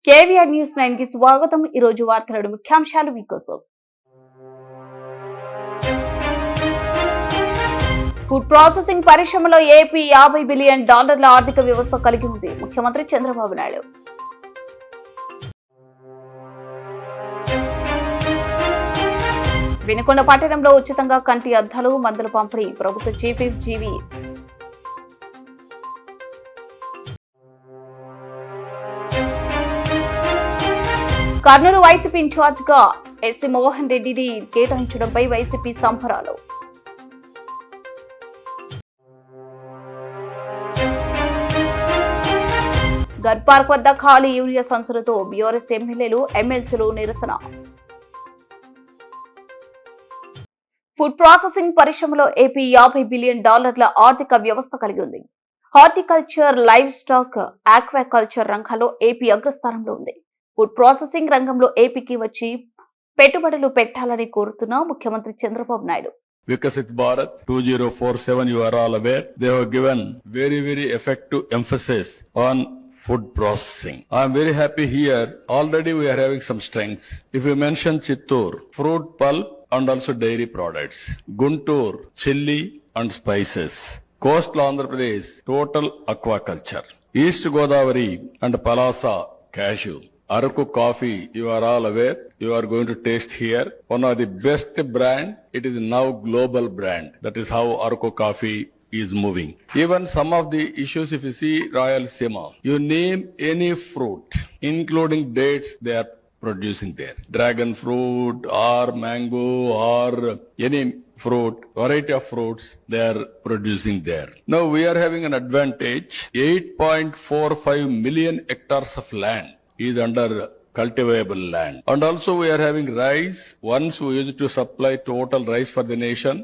KVR news 9 కి స్వాగతం. ఈ రోజు వార్తల ముఖ్యాంశాలు మీకోసం. ఫుడ్ ప్రాసెసింగ్ పరిశ్రమలో ఏపీ $50 బిలియన్ ఆర్థిక వ్యవస్థ కలిగి ఉంది. ముఖ్యమంత్రి చంద్రబాబు నాయుడు. వినుకొండ పట్టణంలో ఉచితంగా కంటి అద్దాలు, మందుల పంపిణీ. ప్రభుత్వ chief whip GV. Kurnool YCP incharge గా ఎస్సీ మోహన్ రెడ్డిని కేటాయించడంపై వైసీపీ సంబరాలు. గన్ పార్క్ వద్ద ఖాళీ యూరియా సంచులతో బీఆర్ఎస్ ఎమ్మెల్యేలు, ఎమ్మెల్సీలు నిరసన. ఫుడ్ ప్రాసెసింగ్ పరిశ్రమలో ఏపీ $50 బిలియన్ ఆర్థిక వ్యవస్థ కలిగి ఉంది. హార్టికల్చర్, లైవ్ స్టాక్, ఆక్వాకల్చర్ రంగాల్లో ఏపీ అగ్రస్థానంలో ఉంది. ఫుడ్ ప్రాసెసింగ్ రంగంలో ఏపీకి వచ్చి పెట్టుబడులు పెట్టాలని కోరుతున్న ముఖ్యమంత్రి Chandrababu Naidu. Vikasit Bharat 2047, you are all aware, they have given very effective emphasis on food processing. I am very happy here. Already we are having some strengths. If you mention Chittoor, fruit pulp and also dairy products. Guntur, chili and spices. Coastal Andhra Pradesh, total aquaculture. East Godavari and Palasa, cashew. Araku coffee, you are all aware, you are going to taste here. One of the best brand, it is now global brand. That is how Araku coffee is moving. Even some of the issues, if you see Rayalaseema, you name any fruit, including dates, they are producing there. Dragon fruit or mango or any fruit, variety of fruits, they are producing there. Now we are having an advantage. 8.45 million hectares of land is under cultivable land. And also we are having rice. Once we used to supply total rice for the nation,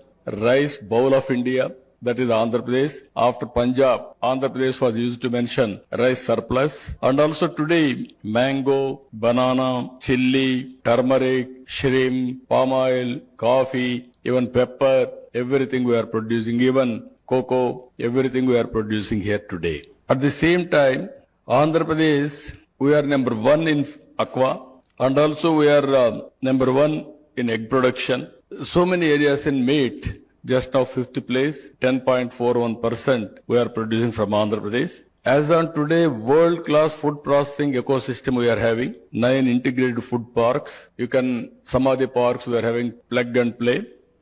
rice bowl of India, that is Andhra Pradesh. After Punjab, Andhra Pradesh was used to mention rice surplus. And also today, mango, banana, chili, turmeric, shrimp, palm oil, coffee, even pepper, everything we are producing, even cocoa, everything we are producing here today. At the same time, Andhra Pradesh, we are number 1 in aqua, and also we are number 1 in egg production. So many areas in meat, just now 5th place, 10.41% we are producing from Andhra Pradesh. As on today, world-class food processing ecosystem we are having, 9 integrated food parks. You can, some of the parks we are having plug and play.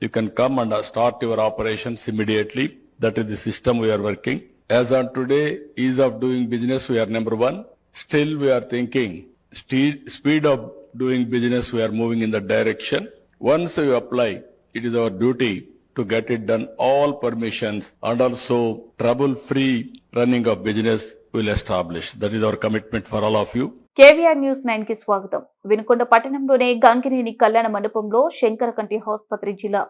You can come and start your operations immediately. That is the system we are working. As on today, ease of doing business, we are number 1. Still we are thinking speed of doing business, we are moving in that direction. Once you apply, it is our duty to get it done, all permissions, and also trouble-free running of business will establish. That is our commitment for all of you. KVR news 9 కి స్వాగతం. వినుకొండ పట్టణంలోని గంగినేని కళ్యాణ మండపంలో శంకరకంటి ఆసుపత్రి, జిల్లా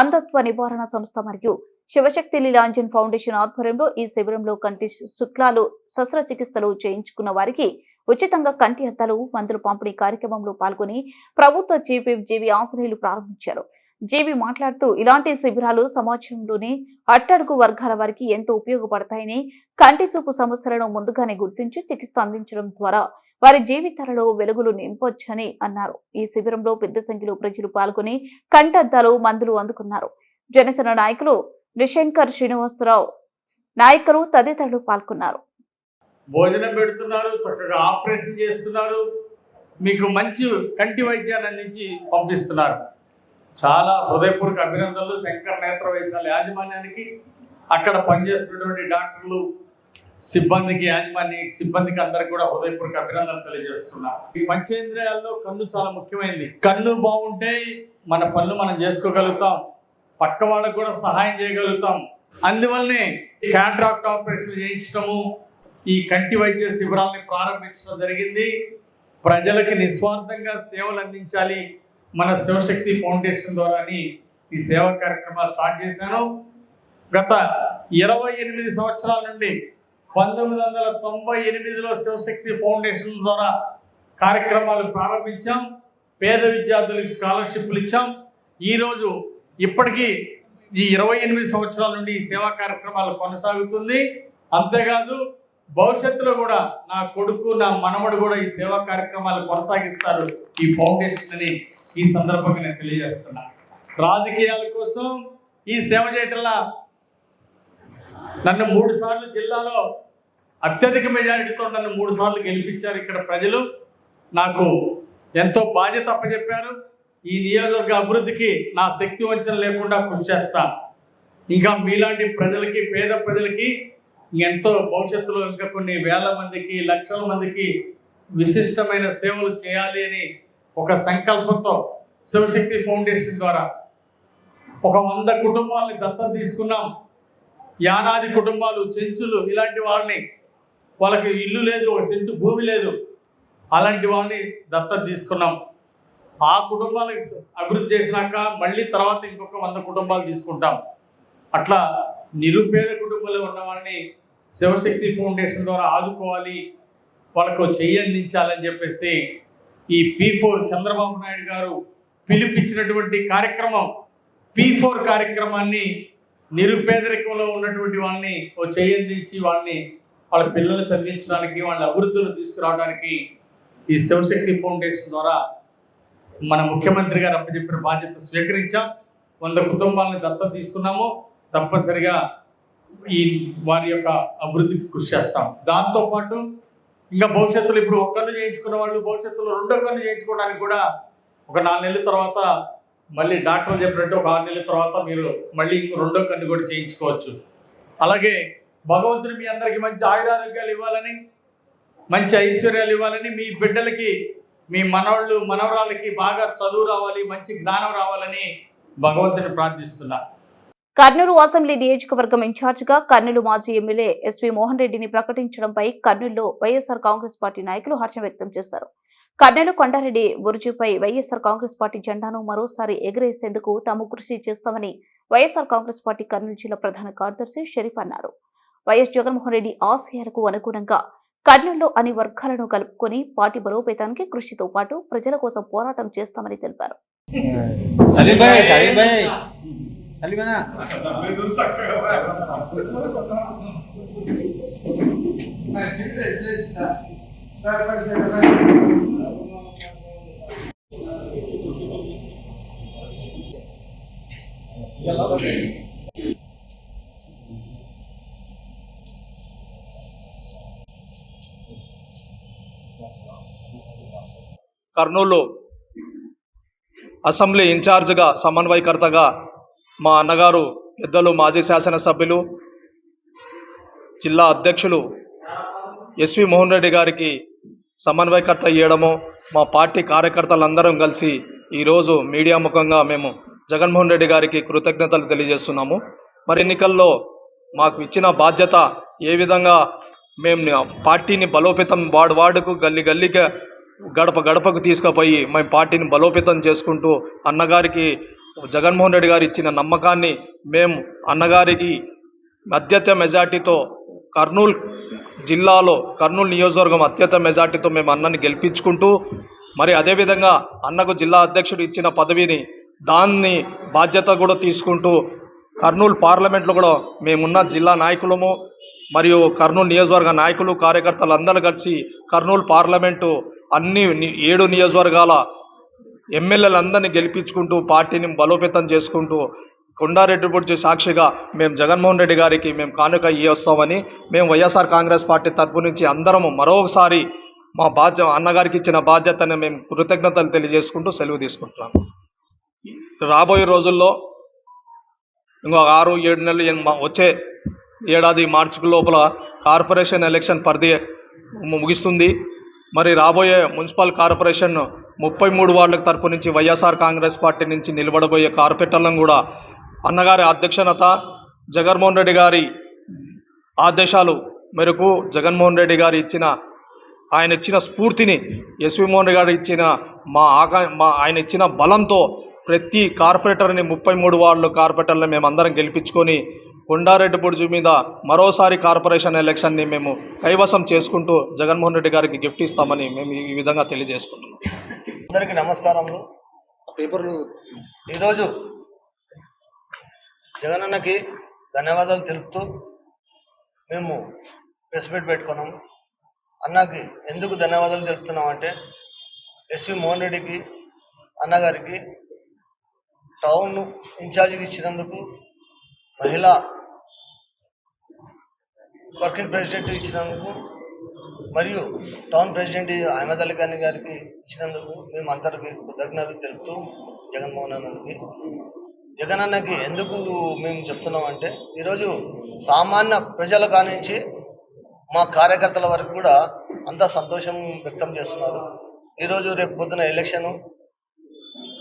అంధత్వ నివారణ సంస్థ మరియు శివశక్తి లీలాంజన్ ఫౌండేషన్ ఆధ్వర్యంలో ఈ శిబిరంలో కంటి శుక్లాలు శస్త్రచికిత్సలు చేయించుకున్న వారికి ఉచితంగా కంటి అద్దాలు, మందులు పంపిణీ కార్యక్రమంలో పాల్గొని ప్రభుత్వ చీఫ్ విప్ జీవీ ఆంజనేయులు ప్రారంభించారు. జీవీ మాట్లాడుతూ ఇలాంటి శిబిరాలు సమాజంలోని అట్టడుగు వర్గాల వారికి ఎంతో ఉపయోగపడతాయని, కంటి చూపు సమస్యలను ముందుగానే గుర్తించి చికిత్స అందించడం ద్వారా వారి జీవితాలలో వెలుగులు నింపొచ్చని అన్నారు. ఈ శిబిరంలో పెద్ద సంఖ్యలో ప్రజలు పాల్గొని కంటద్దాలు, మందులు అందుకున్నారు. జనసేన నాయకులు నిశంకర్ శ్రీనివాసరావు నాయకులు తదితరులు పాల్గొన్నారు. భోజనం పెడుతున్నారు, చక్కగా ఆపరేషన్ చేస్తున్నారు, మీకు మంచి కంటి వైద్యాన్ని అందించి పంపిస్తున్నారు. చాలా హృదయపూర్వక అభినందనలు శంకర్ నేత్ర వైద్యశాల యాజమాన్యానికి, అక్కడ పనిచేస్తున్నటువంటి డాక్టర్లు, సిబ్బందికి, సిబ్బందికి అందరికి కూడా హృదయపూర్వక అభినందనలు తెలియజేస్తున్నారు. ఈ పంచేంద్రియాల్లో కన్ను చాలా ముఖ్యమైనది. కన్ను బాగుంటే మన పనులు మనం చేసుకోగలుగుతాం, పక్క వాళ్ళకు కూడా సహాయం చేయగలుగుతాం. అందువల్లనే క్యాట్రాక్ట్ ఆపరేషన్ చేయించడము, ఈ కంటి వైద్య శిబిరాలని ప్రారంభించడం జరిగింది. ప్రజలకి నిస్వార్థంగా సేవలు అందించాలి మన శివశక్తి ఫౌండేషన్ ద్వారా ఈ సేవా కార్యక్రమాలు స్టార్ట్ చేశాను. గత 28 సంవత్సరాల నుండి 1998లో శివశక్తి ఫౌండేషన్ ద్వారా కార్యక్రమాలు ప్రారంభించాం. పేద విద్యార్థులకు స్కాలర్షిప్లు ఇచ్చాం. ఈరోజు ఇప్పటికీ ఈ 28 సంవత్సరాల నుండి ఈ సేవా కార్యక్రమాలు కొనసాగుతుంది. అంతేకాదు భవిష్యత్తులో కూడా నా కొడుకు, నా మనవడు కూడా ఈ సేవా కార్యక్రమాలు కొనసాగిస్తారు ఈ ఫౌండేషన్ అని ఈ సందర్భంగా నేను తెలియజేస్తున్నా. రాజకీయాల కోసం ఈ సేవ చేయటంలా నన్ను 3 సార్లు జిల్లాలో అత్యధిక మెజారిటీతో నన్ను 3 సార్లు గెలిపించారు. ఇక్కడ ప్రజలు నాకు ఎంతో బాధ్యత అప్పచెప్పారు. ఈ నియోజకవర్గ అభివృద్ధికి నా శక్తి వంచన లేకుండా కృషి చేస్తా. ఇంకా మీలాంటి ప్రజలకి, పేద ప్రజలకి ఎంతో భవిష్యత్తులో ఇంకా కొన్ని వేల మందికి, లక్షల మందికి విశిష్టమైన సేవలు చేయాలి అని ఒక సంకల్పంతో శివశక్తి ఫౌండేషన్ ద్వారా ఒక 100 కుటుంబాలని దత్తత తీసుకున్నాం. యానాది కుటుంబాలు, చెంచులు, ఇలాంటి వాళ్ళకి ఇల్లు లేదు, ఒక సెంటు భూమి లేదు, అలాంటి వాళ్ళని దత్తత తీసుకున్నాం. ఆ కుటుంబాలకు అభివృద్ధి చేసినాక మళ్ళీ తర్వాత ఇంకొక 100 కుటుంబాలు తీసుకుంటాం. అట్లా నిరుపేద కుటుంబాలు ఉన్న వాళ్ళని శివశక్తి ఫౌండేషన్ ద్వారా ఆదుకోవాలి, వాళ్ళకు చెయ్యందించాలని చెప్పేసి ఈ P4 చంద్రబాబు నాయుడు గారు పిలిపించినటువంటి కార్యక్రమం, P4 కార్యక్రమాన్ని నిరుపేదరికంలో ఉన్నటువంటి వాళ్ళని ఓ చెయ్యందించి వాళ్ళ పిల్లలు చదివించడానికి, వాళ్ళ అభివృద్ధిలో తీసుకురావడానికి ఈ శివశక్తి ఫౌండేషన్ ద్వారా మన ముఖ్యమంత్రి గారు అప్పచెప్పిన బాధ్యత స్వీకరించాం. 100 కుటుంబాలను దత్తత తీసుకున్నాము. తప్పనిసరిగా వారి యొక్క అభివృద్ధికి కృషి చేస్తాం. దాంతోపాటు ఇంకా భవిష్యత్తులో ఇప్పుడు 1 కన్ను చేయించుకున్న వాళ్ళు భవిష్యత్తులో 2వ కన్ను చేయించుకోవడానికి కూడా ఒక 4 నెలల తర్వాత మళ్ళీ డాక్టర్లు చెప్పినట్టు ఒక 6 నెలల తర్వాత మీరు మళ్ళీ 2వ కన్ను కూడా చేయించుకోవచ్చు. అలాగే భగవంతుడు మీ అందరికీ మంచి ఆయురారోగ్యాలు ఇవ్వాలని, మంచి ఐశ్వర్యాలు ఇవ్వాలని, మీ బిడ్డలకి, మీ మనవాళ్ళు మనవరాలకి బాగా చదువు రావాలి, మంచి జ్ఞానం రావాలని భగవంతుని ప్రార్థిస్తున్నా. కర్నూలు అసెంబ్లీ నియోజకవర్గం ఇన్ఛార్జిగా కర్నూలు మాజీ ఎమ్మెల్యే ఎస్వి మోహన్ రెడ్డిని ప్రకటించడంపై కర్నూలులో వైఎస్ఆర్ కాంగ్రెస్ పార్టీ నాయకులు హర్షం వ్యక్తం చేశారు. కర్నూలు కొండారెడ్డి బురుజుపై వైఎస్ఆర్ కాంగ్రెస్ పార్టీ జెండాను మరోసారి ఎగరేసేందుకు తాము కృషి చేస్తామని వైఎస్ఆర్ కాంగ్రెస్ పార్టీ కర్నూలు జిల్లా ప్రధాన కార్యదర్శి షరీఫ్ అన్నారు. వైఎస్ జగన్మోహన్ రెడ్డి ఆశయాలకు అనుగుణంగా కర్నూలులో అన్ని వర్గాలను కలుపుకొని పార్టీ బలోపేతానికి కృషితో పాటు ప్రజల కోసం పోరాటం చేస్తామని తెలిపారు. కర్నూలు అసెంబ్లీ ఇన్ఛార్జిగా, సమన్వయకర్తగా మా అన్నగారు పెద్దలు మాజీ శాసనసభ్యులు, జిల్లా అధ్యక్షులు ఎస్వి మోహన్ రెడ్డి గారికి సమన్వయకర్త ఇవ్వడము, మా పార్టీ కార్యకర్తలందరం కలిసి ఈరోజు మీడియా ముఖంగా మేము జగన్మోహన్ రెడ్డి గారికి కృతజ్ఞతలు తెలియజేస్తున్నాము. మరి ఎన్నికల్లో మాకు ఇచ్చిన బాధ్యత ఏ విధంగా మేము పార్టీని బలోపేతం వార్డుకు గల్లీగా గడప గడపకు తీసుకుపోయి మేము పార్టీని బలోపేతం చేసుకుంటూ అన్నగారికి జగన్మోహన్ రెడ్డి గారు ఇచ్చిన నమ్మకాన్ని మేము అన్నగారికి అత్యధిక మెజార్టీతో కర్నూలు జిల్లాలో, కర్నూలు నియోజకవర్గం అత్యధిక మెజార్టీతో మేము అన్నని గెలిపించుకుంటూ, మరి అదేవిధంగా అన్నకు జిల్లా అధ్యక్షుడు ఇచ్చిన పదవిని దాన్ని బాధ్యత కూడా తీసుకుంటూ కర్నూలు పార్లమెంట్లో కూడా మేమున్న జిల్లా నాయకులము మరియు కర్నూలు నియోజకవర్గ నాయకులు, కార్యకర్తలు అందరూ కలిసి కర్నూలు పార్లమెంటు అన్ని 7 నియోజకవర్గాల ఎమ్మెల్యేలందరినీ గెలిపించుకుంటూ పార్టీని బలోపేతం చేసుకుంటూ కొండారెడ్డి బుర్జు సాక్షిగా మేము జగన్మోహన్ రెడ్డి గారికి మేము కానుక ఇస్తామని మేము వైఎస్ఆర్ కాంగ్రెస్ పార్టీ తరపు నుంచి అందరము మరొకసారి మా అన్నగారికి ఇచ్చిన బాధ్యతని మేము కృతజ్ఞతలు తెలియజేసుకుంటూ సెలవు తీసుకుంటున్నాం. రాబోయే రోజుల్లో ఇంకో 6-7 నెలలు వచ్చే ఏడాది మార్చి లోపల కార్పొరేషన్ ఎలక్షన్ పరిధి ముగిస్తుంది. మరి రాబోయే మున్సిపల్ కార్పొరేషన్ 33 వార్డుల తరపు నుంచి వైఎస్ఆర్ కాంగ్రెస్ పార్టీ నుంచి నిలబడబోయే కార్పొరేటర్లను కూడా అన్నగారి అధ్యక్షత, జగన్మోహన్ రెడ్డి గారి ఆదేశాలు మేరకు జగన్మోహన్ రెడ్డి గారు ఆయన ఇచ్చిన స్ఫూర్తిని, ఎస్వి మోహన్ రెడ్డి గారు ఇచ్చిన ఆయన ఇచ్చిన బలంతో ప్రతి కార్పొరేటర్ని 33 వార్డుల కార్పొరేటర్లను మేమందరం గెలిపించుకొని కొండారెడ్డి బుర్జు మీద మరోసారి కార్పొరేషన్ ఎలక్షన్ని మేము కైవసం చేసుకుంటూ జగన్మోహన్ రెడ్డి గారికి గిఫ్ట్ ఇస్తామని మేము ఈ విధంగా తెలియజేసుకుంటున్నాం. అందరికీ నమస్కారములు. ఈరోజు జగనన్నకి ధన్యవాదాలు తెలుపుతూ మేము ప్రెస్ మీట్ పెట్టుకున్నాము. అన్నకి ఎందుకు ధన్యవాదాలు తెలుపుతున్నామంటే ఎస్వి మోహన్ రెడ్డికి అన్నగారికి టౌన్ ఇన్ఛార్జికి ఇచ్చినందుకు, మహిళా వర్కింగ్ ప్రెసిడెంట్ ఇచ్చినందుకు మరియు town president Ahmed Ali Khan గారికి ఇచ్చినందుకు మేము అందరికీ కృతజ్ఞతలు తెలుపుతూ జగన్ అన్నకి ఎందుకు మేము చెప్తున్నామంటే ఈరోజు సామాన్య ప్రజల కానించి మా కార్యకర్తల వరకు కూడా అంతా సంతోషం వ్యక్తం చేస్తున్నారు. ఈరోజు రేపు పొద్దున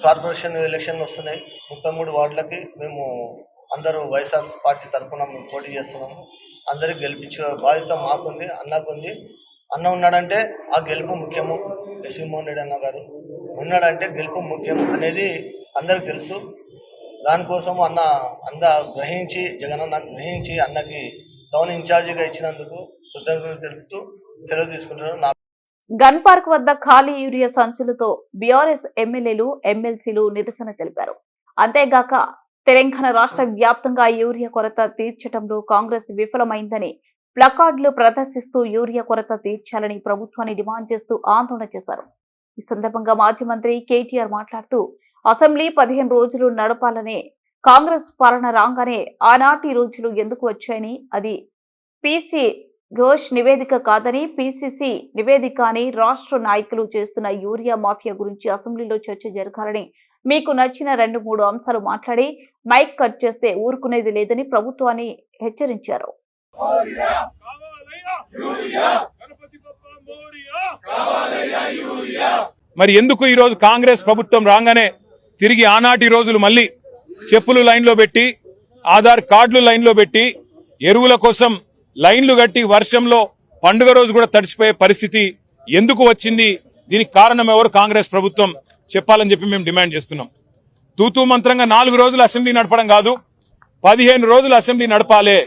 కార్పొరేషన్ ఎలక్షన్ వస్తున్నాయి. 33 వార్డులకి మేము అందరూ వైఎస్ఆర్ పార్టీ తరఫున మేము పోటీ చేస్తున్నాము. అందరికి గెలిపించే బాధ్యత మాకుంది, అన్నకుంది. అన్న ఉన్నాడంటే ఆ గెలుపు ముఖ్యము. ఎస్వి మోహన్ రెడ్డి అన్న గారు ఉన్నాడంటే గెలుపు ముఖ్యం అనేది అందరికి తెలుసు. దానికోసం అన్న జగనన్న గ్రహించి అన్నకి టౌన్ ఇన్ఛార్జిగా ఇచ్చినందుకు కృతజ్ఞతలు తెలుపుతూ సెలవు తీసుకుంటున్నాను. గన్ పార్క్ వద్ద ఖాళీ యూరియా సంచులతో బీఆర్ఎస్ ఎమ్మెల్యేలు ఎమ్మెల్సీలు నిరసన తెలిపారు. అంతేగాక తెలంగాణ రాష్ట్ర వ్యాప్తంగా యూరియా కొరత తీర్చడంలో కాంగ్రెస్ విఫలమైందని ప్లకార్డులు ప్రదర్శిస్తూ యూరియా కొరత తీర్చాలని ప్రభుత్వాన్ని డిమాండ్ చేస్తూ ఆందోళన చేశారు. ఈ సందర్భంగా మాజీ మంత్రి కేటీఆర్ మాట్లాడుతూ అసెంబ్లీ 15 రోజులు నడపాలనే కాంగ్రెస్ పాలన రాగానే ఆనాటి రోజులు ఎందుకు వచ్చాయని, అది పీసీ ఘోష్ నివేదిక కాదని పీసీసీ నివేదిక అని రాష్ట్ర నాయకులు చేస్తున్న యూరియా మాఫియా గురించి అసెంబ్లీలో చర్చ జరగాలని, మీకు నచ్చిన 2-3 అంశాలు మాట్లాడి మైక్ కట్ చేస్తే ఊరుకునేది లేదని ప్రభుత్వాన్ని హెచ్చరించారు. మరి ఎందుకు ఈరోజు కాంగ్రెస్ ప్రభుత్వం రాగానే తిరిగి ఆనాటి రోజులు మళ్ళీ చెప్పులు లైన్లో పెట్టి, ఆధార్ కార్డులు లైన్లో పెట్టి, ఎరువుల కోసం లైన్లు కట్టి వర్షంలో పండుగ రోజు కూడా తడిచిపోయే పరిస్థితి ఎందుకు వచ్చింది? దీనికి కారణం ఎవరు? కాంగ్రెస్ ప్రభుత్వం చెప్పాలని చెప్పి మేము డిమాండ్ చేస్తున్నాం. తూతూ మంత్రంగా 4 రోజులు అసెంబ్లీ నడపడం కాదు, 15 రోజులు అసెంబ్లీ నడపాలే.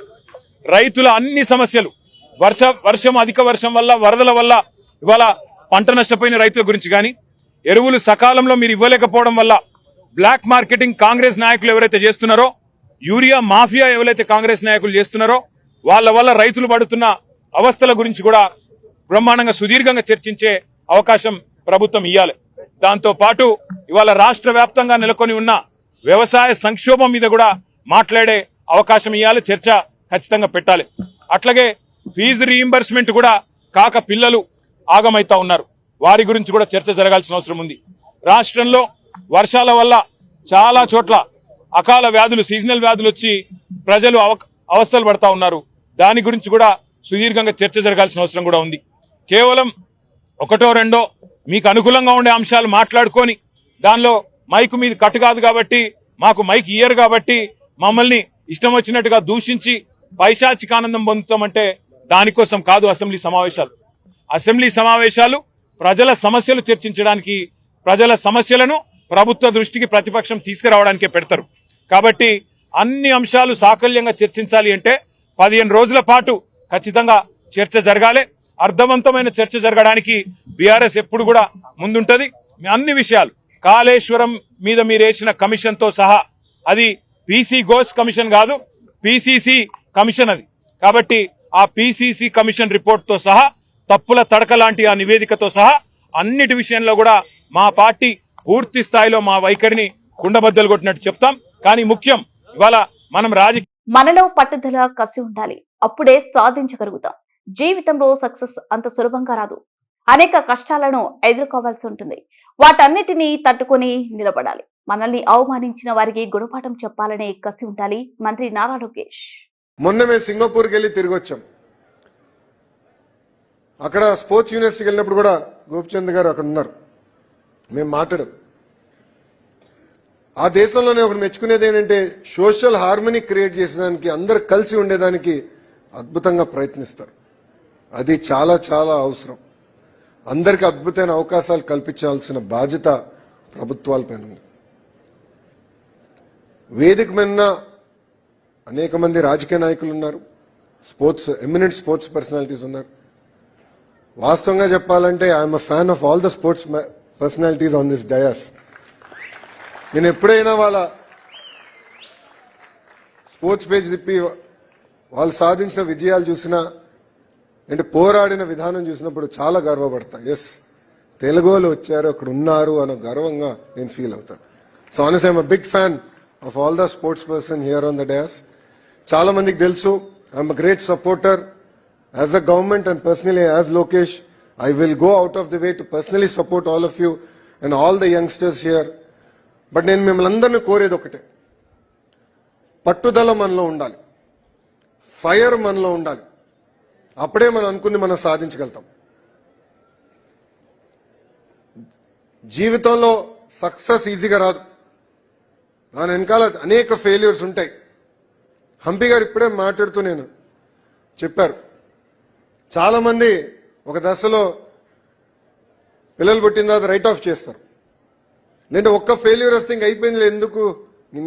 రైతుల అన్ని సమస్యలు, అధిక వర్షం వల్ల, వరదల వల్ల ఇవాళ పంట నష్టపోయిన రైతుల గురించి కానీ, ఎరువులు సకాలంలో మీరు ఇవ్వలేకపోవడం వల్ల బ్లాక్ మార్కెటింగ్ కాంగ్రెస్ నాయకులు ఎవరైతే చేస్తున్నారో, యూరియా మాఫియా ఎవరైతే కాంగ్రెస్ నాయకులు చేస్తున్నారో వాళ్ళ వల్ల రైతులు పడుతున్న అవస్థల గురించి కూడా బ్రహ్మాండంగా సుదీర్ఘంగా చర్చించే అవకాశం ప్రభుత్వం ఇవ్వాలి. దాంతో పాటు ఇవాళ రాష్ట్ర వ్యాప్తంగా నెలకొని ఉన్న వ్యవసాయ సంక్షోభం మీద కూడా మాట్లాడే అవకాశం ఇవ్వాలి, చర్చ ఖచ్చితంగా పెట్టాలి. అట్లాగే ఫీజు రీయింబర్స్మెంట్ కూడా కాక పిల్లలు ఆగమైతా ఉన్నారు, వారి గురించి కూడా చర్చ జరగాల్సిన అవసరం ఉంది. రాష్ట్రంలో వర్షాల వల్ల చాలా చోట్ల అకాల వ్యాధులు, సీజనల్ వ్యాధులు వచ్చి ప్రజలు అవస్థలు పడతా ఉన్నారు. దాని గురించి కూడా సుదీర్ఘంగా చర్చ జరగాల్సిన అవసరం కూడా ఉంది. కేవలం 1-2 మీకు అనుకూలంగా ఉండే అంశాలు మాట్లాడుకొని దానిలో మైకు మీద కట్టు కాదు కాబట్టి, మాకు మైక్ ఇయ్యరు కాబట్టి మమ్మల్ని ఇష్టం వచ్చినట్టుగా దూషించి పైశాచికానందం పొందుతామంటే దానికోసం కాదు అసెంబ్లీ సమావేశాలు. అసెంబ్లీ సమావేశాలు ప్రజల సమస్యలు చర్చించడానికి, ప్రజల సమస్యలను ప్రభుత్వ దృష్టికి ప్రతిపక్షం తీసుకురావడానికే పెడతారు. కాబట్టి అన్ని అంశాలు సాకల్యంగా చర్చించాలి అంటే 15 రోజుల పాటు ఖచ్చితంగా చర్చ జరగాలి. అర్థవంతమైన చర్చ జరగడానికి బీఆర్ఎస్ ఎప్పుడు కూడా ముందుంటది. అన్ని విషయాలు, కాళేశ్వరం మీద మీరు వేసిన కమిషన్ తో సహా, అది పీసీ ఘోష్ కమిషన్ కాదు, పీసీసీ కమిషన్ అది. కాబట్టి ఆ పీసీసీ కమిషన్ రిపోర్ట్ తో సహా, తప్పుల తడక లాంటి ఆ నివేదికతో సహా అన్నిటి విషయంలో కూడా మా పార్టీ పూర్తి స్థాయిలో మా వైఖరిని కుండబద్దలు కొట్టినట్టు చెప్తాం. కానీ ముఖ్యం, ఇవాళ మనం మనలో పట్టుదల, కసి ఉండాలి, అప్పుడే సాధించగలుగుతాం. జీవితంలో సక్సెస్ అంత సులభంగా రాదు, అనేక కష్టాలను ఎదుర్కోవాల్సి ఉంటుంది. వాటన్నిటినీ తట్టుకొని నిలబడాలి. మనల్ని అవమానించిన వారికి గుణపాఠం చెప్పాలనే కసి ఉండాలి. మంత్రి నారా లోకేష్. మొన్న మేము సింగపూర్కి వెళ్ళి తిరిగి వచ్చాం. అక్కడ స్పోర్ట్స్ యూనివర్సిటీకి వెళ్ళినప్పుడు కూడా గోపిచంద్ గారు అక్కడ ఉన్నారు. మేము మాట్లాడాం. ఆ దేశంలోనే ఒకటి మెచ్చుకునేది ఏంటంటే సోషల్ హార్మనీ క్రియేట్ చేసేదానికి, అందరు కలిసి ఉండేదానికి అద్భుతంగా ప్రయత్నిస్తారు. అది చాలా చాలా అవసరం. అందరికి అద్భుతమైన అవకాశాలు కల్పించాల్సిన బాధ్యత ప్రభుత్వాలపైన ఉంది. వేదిక మీద అనేక మంది రాజకీయ నాయకులు ఉన్నారు, ఎమినెంట్ స్పోర్ట్స్ పర్సనాలిటీస్ ఉన్నారు. వాస్తవంగా చెప్పాలంటే I'm a fan of all the sports personalities on this dais. నేను ఎప్పుడైనా వాళ్ళ స్పోర్ట్స్ పేజ్ తిప్పి వాళ్ళు సాధించిన విజయాలు చూసినా అంటే పోరాడిన విధానం చూసినప్పుడు చాలా గర్వపడతా. ఎస్, తెలుగు వాళ్ళు వచ్చారు, అక్కడ ఉన్నారు అన్న గర్వంగా నేను ఫీల్ అవుతాను. So honestly I'm a big fan of all the sports person here on the dais. చాలా మందికి తెలుసు I'm a great supporter as a government and personally as Lokesh. I will go out of the way to personally support all of you and all the youngsters here. But నేను మిమ్మల్ని అందరినీ కోరేది ఒకటే, పట్టుదల మనలో ఉండాలి, ఫైర్ మనలో ఉండాలి. అప్పుడే మనం అనుకుంది మనం సాధించగలుగుతాం. జీవితంలో సక్సెస్ ఈజీగా రాదు, దాని వెనకాల అనేక ఫెయిల్యూర్స్ ఉంటాయి. హంపి గారు ఇప్పుడే మాట్లాడుతూ నేను చెప్పారు, చాలా మంది ఒక దశలో పిల్లలు పుట్టిన తర్వాత రైట్ ఆఫ్ చేస్తారు, లేదంటే ఒక్క ఫెయిల్యూర్ వస్తే ఇంక అయిపోయింది, ఎందుకు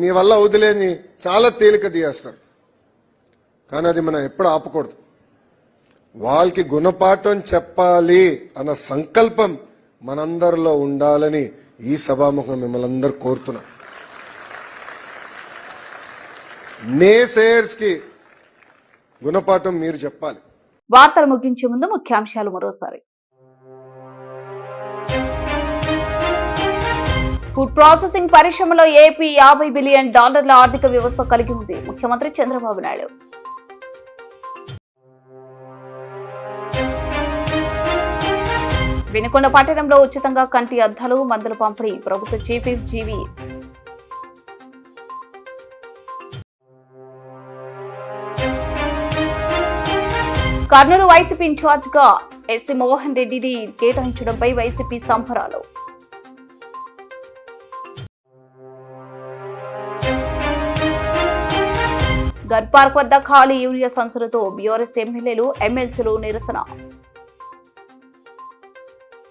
నీ వల్ల అవుతులేని చాలా తేలిక తీయేస్తారు. కానీ అది మనం ఎప్పుడు ఆపకూడదు. వాళ్ళకి గుణపాఠం చెప్పాలి అన్న సంకల్పం మనందరిలో ఉండాలని ఈ సభాముఖం మిమ్మల్ని అందరూ కోరుతున్నా. నేసేయర్స్ కి గుణపాఠం మీరు చెప్పాలి. వార్తలు ముగించే ముందు ముఖ్యాంశాలు మరోసారి. ఫుడ్ ప్రాసెసింగ్ పరిశ్రమలో ఏపీ $50 బిలియన్ ఆర్థిక వ్యవస్థ కలిగి ఉంది. ముఖ్యమంత్రి చంద్రబాబు నాయుడు. వినుకొండ పట్టణంలో ఉచితంగా కంటి అద్దాలు, మందుల పంపిణీ. ప్రభుత్వ chief whip GV. Kurnool YCP incharge గా ఎస్సీ మోహన్ రెడ్డిని కేటాయించడంపై వైసీపీ సంబరాలు. గన్ పార్క్ వద్ద ఖాళీ యూరియా సంచులతో బీఆర్ఎస్ ఎమ్మెల్యేలు, ఎమ్మెల్సీలు నిరసన.